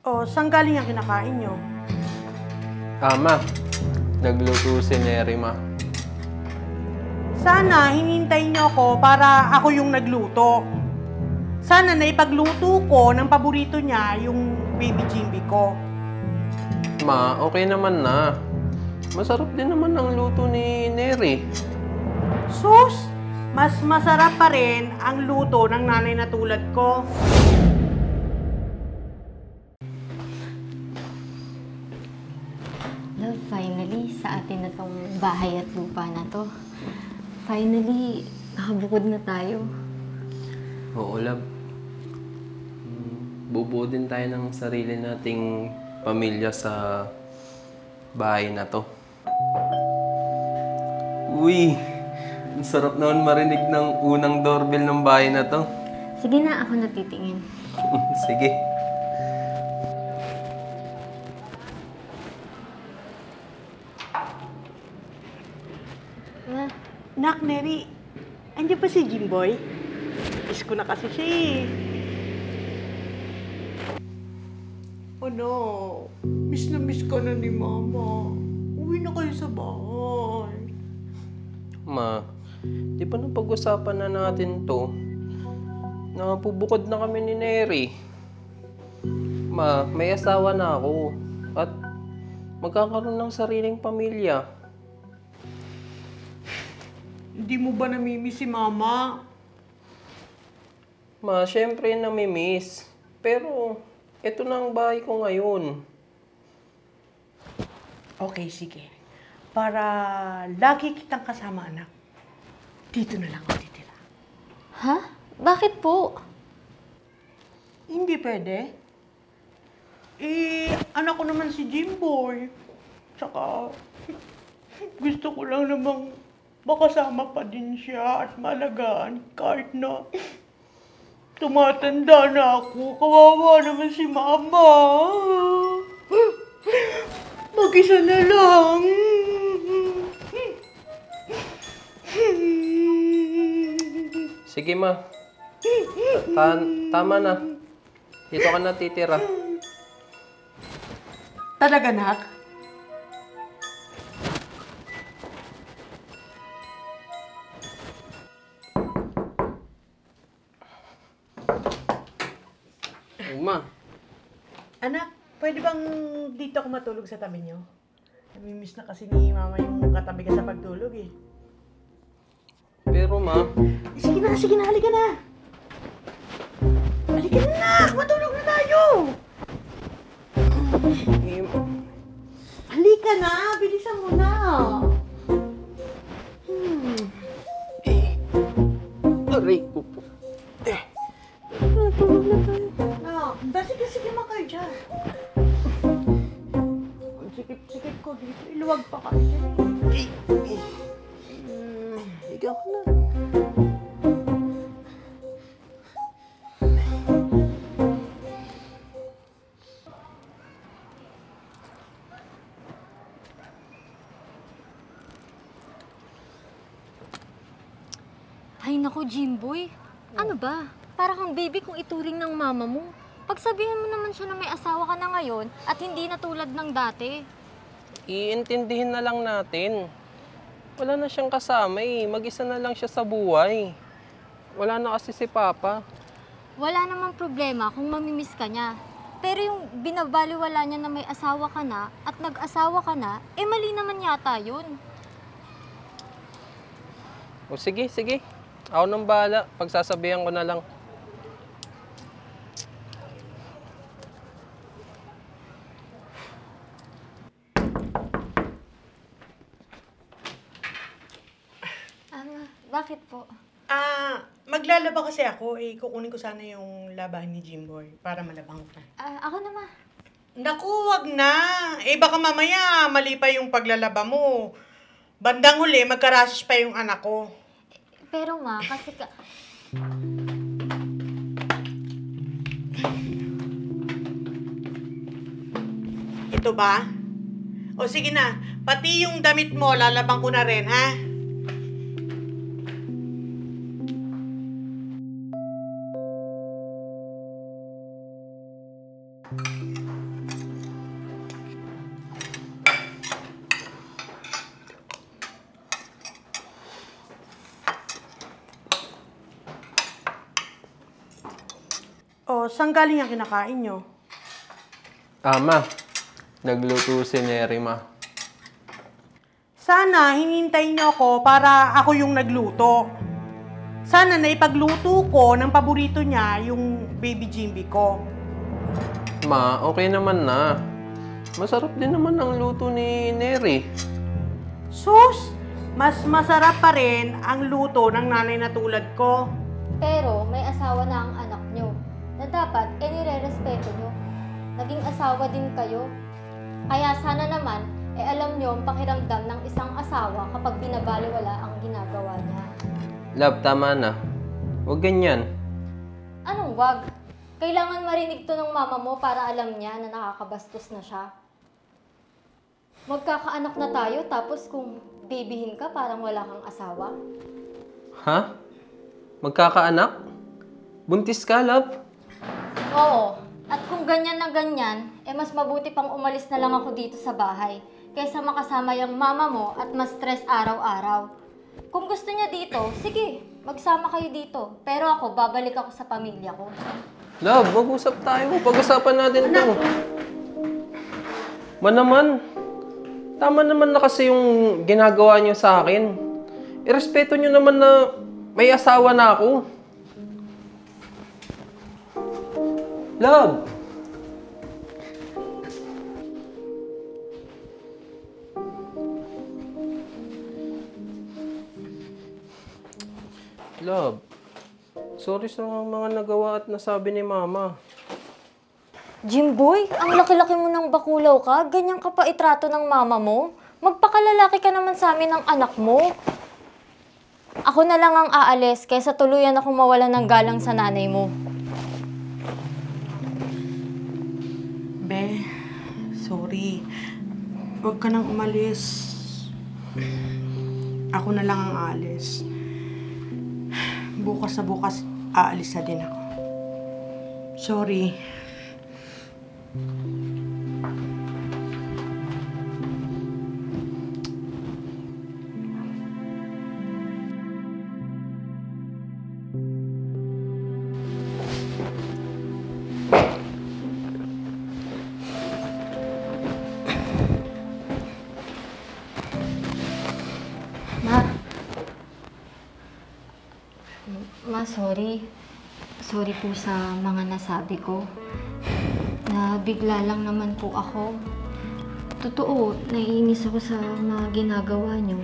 O, saan galing ang kinakain nyo? Ma. Nagluto si Neri, ma. Sana hinintay nyo ako para ako yung nagluto. Sana naipagluto ko ng paborito niya, yung baby Jimby ko. Ma, okay naman na. Masarap din naman ang luto ni Neri. Sus! Mas masarap pa rin ang luto ng nanay na tulad ko. Love, finally, sa atin na tong bahay at lupa na to. Finally, nakabukod na tayo. Oo, love. Bubuo din tayo ng sarili nating pamilya sa bahay na to. Uy! Ang sarap naman marinig ng unang doorbell ng bahay na to. Sige na, ako natitingin. Sige. Nak, Neri, andiyan pa si Jimboy? Miss ko na kasi siya eh. Oh no, miss na miss ka na ni Mama. Uwi na kayo sa bahay. Ma, di ba napag-usapan na natin to? Napubukod na kami ni Neri. Ma, may asawa na ako. At magkakaroon ng sariling pamilya. Hindi mo ba namimiss si Mama? Ma, syempre namimiss. Pero, eto na ang bahay ko ngayon. Okay, sige. Para lagi kitang kasama, anak. Dito na lang ako titira. Ha? Bakit po? Hindi pwede. Anak ko naman si Jimboy. Tsaka, gusto ko lang namang makasama pa din siya at malagaan kahit na tumatanda na ako. Kawawa naman si Mama. Mag-isa na lang. Sige, ma. Tama na. Dito ka na titira. Talaga, nak? Ma. Anak, pwede bang dito ako matulog sa tabi niyo? Namimiss na kasi ni Mama yung katabi ka sa pagtulog eh. Pero, ma. Sige na, halika na! Halika na, nak! Matulog na tayo! Eh, Halika na! Bilisan mo na! aray ko po. Matulog na tayo. Sige mo kayo dyan. Sikip ko dito. Iluwag pa kasi. Higa ko na. Ay naku, Jimboy. Ano ba? Para kang baby kung ituring ng mama mo. Pagsabihan mo naman siya na may asawa ka na ngayon at hindi na tulad ng dati. Iintindihin na lang natin. Wala na siyang kasama eh. Mag-isa na lang siya sa buhay. Wala na kasi si Papa. Wala namang problema kung mamimiss ka niya. Pero yung binabaliwala niya na may asawa ka na at nag-asawa ka na, eh mali naman yata yun. O sige. Ako nang bahala. Pagsasabihan ko na lang. Bakit po? Maglalaba kasi ako. Kukunin ko sana yung labahan ni Jimboy para malabang ko. Ako naman. Naku, wag na. Baka mamaya mali pa yung paglalaba mo. Bandang huli, magkarasis pa yung anak ko. Pero ma, kasi Ito ba? O sige na, pati yung damit mo, lalabang ko na rin, ha? Saan galing ang kinakain nyo? Ma. Nagluto si Neri, ma. Sana hinintay nyo ako para ako yung nagluto. Sana naipagluto ko ng paborito niya, yung baby Jimby ko. Ma, okay naman na. Masarap din naman ang luto ni Neri. Sus! Mas masarap pa rin ang luto ng nanay na tulad ko. Pero may asawa na ang anak nyo na dapat nire-respeto nyo. Naging asawa din kayo. Kaya sana naman, alam nyo ang pakiramdam ng isang asawa kapag binabaliwala ang ginagawa niya. Love, tama na. Huwag ganyan. Anong wag? Kailangan marinig to ng mama mo para alam niya na nakakabastos na siya. Magkakaanak na tayo tapos kung bibihin ka parang wala kang asawa. Ha? Magkakaanak? Buntis ka, love? Oo. At kung ganyan na ganyan, mas mabuti pang umalis na lang ako dito sa bahay kaysa makasama yung mama mo at ma-stress araw-araw. Kung gusto niya dito, sige, magsama kayo dito. Pero ako, babalik ako sa pamilya ko. Love, mag-usap tayo. Pag-usapan natin ito. Naman. Tama naman na kasi yung ginagawa niyo sa akin. Irespeto niyo naman na may asawa na ako. Love! Love, sorry sa mga nagawa at nasabi ni Mama. Jimboy, ang laki-laki mo ng bakulaw ka. Ganyan ka pa itrato ng mama mo. Magpakalalaki ka naman sa amin ng anak mo. Ako na lang ang aalis kaysa tuluyan akong mawala ng galang sa nanay mo. Be, sorry. Huwag ka nang umalis. Ako na lang ang aalis. Bukas na bukas, aalis na din ako. Sorry. Sorry. Sorry po sa mga nasabi ko. Nabigla lang naman po ako. Totoo, naiinis ako sa mga ginagawa niyo.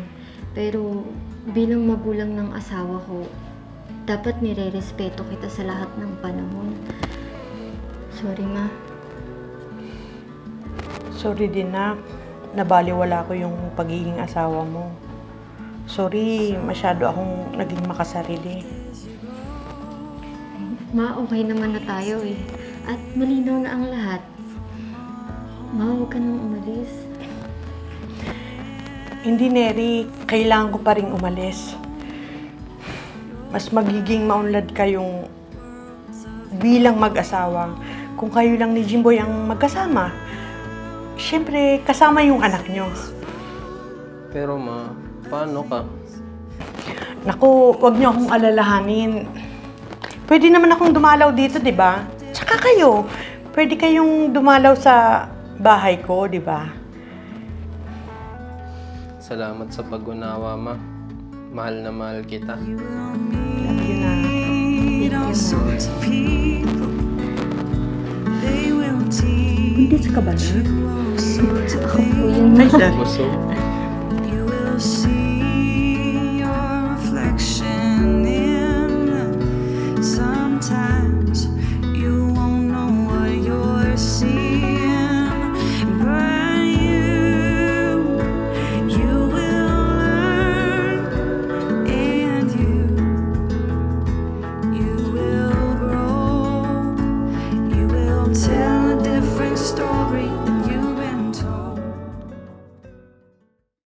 Pero bilang magulang ng asawa ko, dapat nire-respeto kita sa lahat ng panahon. Sorry, Ma. Sorry din na nabaliwala ko yung pagiging asawa mo. Sorry, masyado akong naging makasarili. Ma, okay naman na tayo eh. At malinaw na ang lahat. Ma, huwag ka nang umalis. Hindi, Neri. Kailangan ko pa rin umalis. Mas magiging maunlad kayong bilang mag-asawa kung kayo lang ni Jimboy ang magkasama. Siyempre, kasama yung anak nyo. Pero Ma, paano ka? Naku, wag niyo akong alalahanin. Pwede naman akong dumalaw dito, di ba? Tsaka kayo, pwede kayong dumalaw sa bahay ko, di ba? Salamat sa pag-unawa, Ma. Mahal na mahal kita. Love you na. Buntis ka ba na? Ako po yung Ay, sorry. Busog.